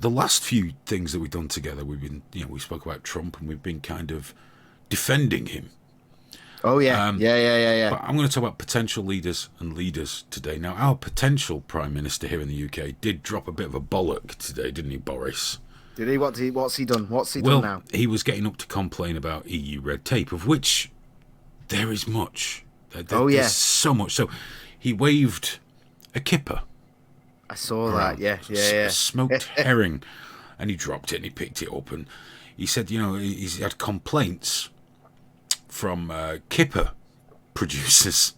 the last few things that we've done together, we've been, we spoke about Trump and we've been kind of defending him. Oh yeah, yeah. But I'm going to talk about potential leaders and leaders today. Now, our potential Prime Minister here in the UK did drop a bit of a bollock today, didn't he, Boris? Did he? What's he done? What's he done Well, now? he was getting up to complain about EU red tape, of which there is much. Oh There's yeah, so much. So he waved a kipper I saw that. around, Yeah, a smoked herring, and he dropped it and he picked it up and he said, he's had complaints from kipper producers,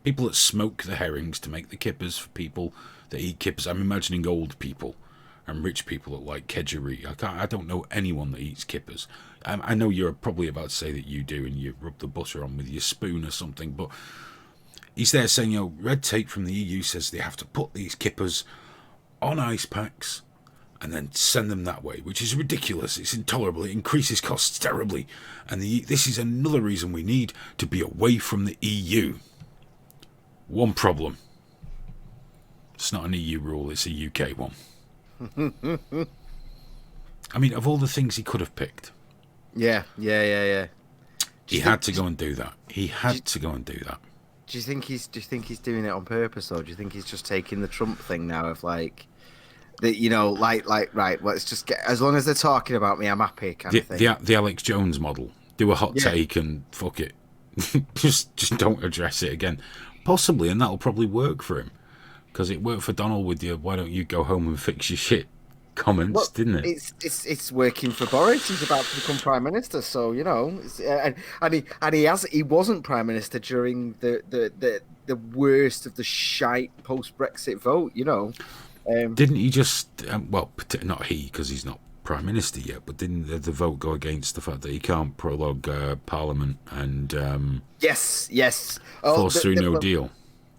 people that smoke the herrings to make the kippers for people that eat kippers. I'm imagining old people and rich people that like kedgeree. I don't know anyone that eats kippers. I know you're probably about to say that you do, and you rub the butter on with your spoon or something, but he's there saying, red tape from the EU says they have to put these kippers on ice packs and then send them that way, which is ridiculous. It's intolerable. It increases costs terribly. And this is another reason we need to be away from the EU. One problem. It's not an EU rule, it's a UK one. I mean, of all the things he could have picked. Yeah. He had to go and do that. He had to go and do that. Do you think he's doing it on purpose, or do you think he's just taking the Trump thing now of like, that right? Let's just get, as long as they're talking about me, I'm happy kind of thing. The Alex Jones model. Do a hot take and fuck it. just don't address it again. Possibly, and that'll probably work for him, because it worked for Donald with your "why don't you go home and fix your shit" comments, didn't it? It's working for Boris. He's about to become prime minister, so he wasn't prime minister during the worst of the shite post Brexit vote. Didn't he just not he, because he's not prime minister yet, but didn't the vote go against the fact that he can't prologue Parliament and yes force through no deal?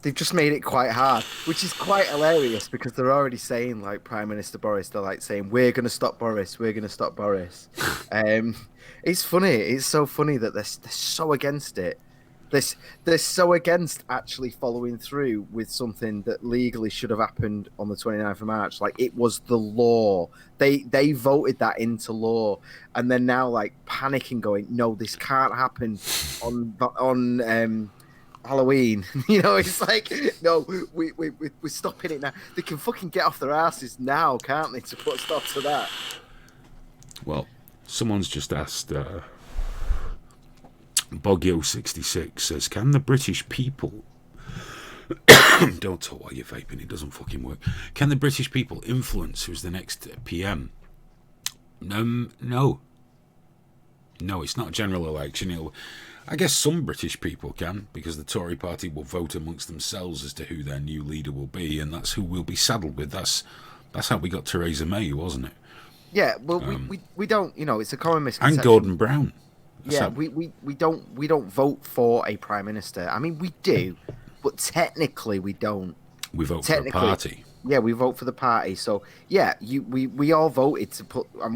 They've just made it quite hard, which is quite hilarious because they're already saying, like, Prime Minister Boris, they're like saying, we're going to stop Boris. It's funny. It's so funny that they're so against it. They're so against actually following through with something that legally should have happened on the 29th of March. Like, it was the law. They voted that into law, and they're now like panicking, going, no, this can't happen on Halloween. It's like, no, we're stopping it now. They can fucking get off their asses now, can't they, to put a stop to that? Well, someone's just asked, Boggio66 says, can the British people don't talk while you're vaping, it doesn't fucking work. Can the British people influence who's the next PM? No, it's not a general election. I guess some British people can, because the Tory party will vote amongst themselves as to who their new leader will be, and that's who we'll be saddled with. That's how we got Theresa May, wasn't it? Yeah, well, we don't, it's a common misconception. And Gordon Brown. We don't vote for a prime minister. I mean, we do, but technically we don't. We vote for a party. Yeah, we vote for the party. So yeah, we all voted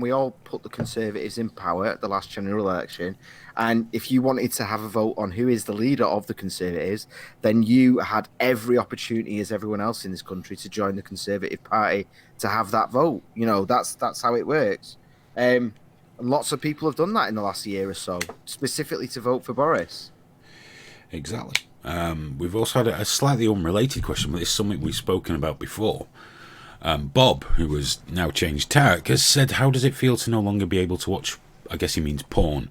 we all put the Conservatives in power at the last general election. And if you wanted to have a vote on who is the leader of the Conservatives, then you had every opportunity, as everyone else in this country, to join the Conservative Party to have that vote. That's how it works. And lots of people have done that in the last year or so, specifically to vote for Boris. Exactly. We've also had a slightly unrelated question, but it's something we've spoken about before. Bob, who has now changed tack, has said, how does it feel to no longer be able to watch, I guess he means porn,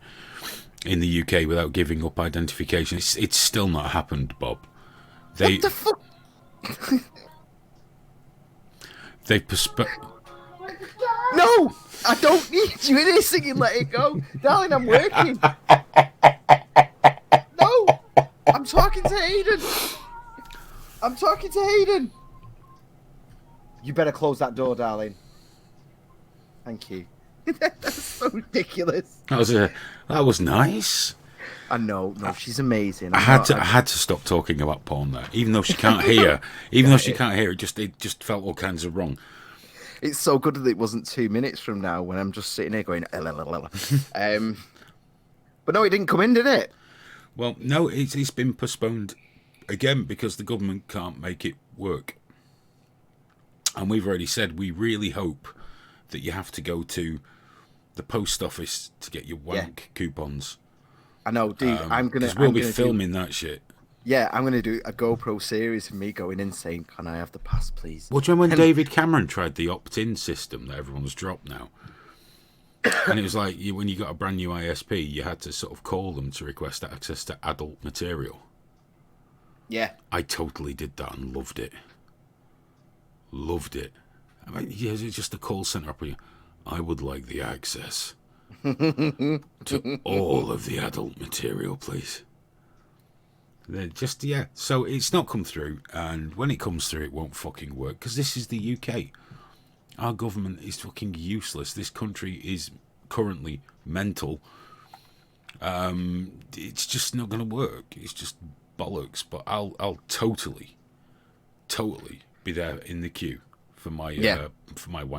in the UK without giving up identification? It's still not happened, Bob. What the fuck? They've postponed... No! I don't need you in here singing Let It Go. Darling, I'm working. No! I'm talking to Hayden. You better close that door, darling. Thank you. That's so ridiculous. That was nice. I know. No, she's amazing. I had to stop talking about porn there, even though she can't hear. It just felt all kinds of wrong. It's so good that it wasn't 2 minutes from now when I'm just sitting here going, But no, it didn't come in, did it? Well, no, it's been postponed again because the government can't make it work. And we've already said we really hope that you have to go to the post office to get your wank coupons. I know, dude. I'm gonna. Because we'll be filming that shit. Yeah, I'm gonna do a GoPro series of me going in saying, "Can I have the pass, please?" Well, do you remember when David Cameron tried the opt-in system that everyone's dropped now? And it was like when you got a brand new ISP, you had to sort of call them to request access to adult material. Yeah. I totally did that and loved it. Loved it. I mean, yeah, it's just a call centre operator. I would like the access to all of the adult material, please. They're just, yeah. So it's not come through, and when it comes through, it won't fucking work, because this is the UK. Our government is fucking useless. This country is currently mental. It's just not going to work. It's just bollocks. But I'll totally be there in the queue for my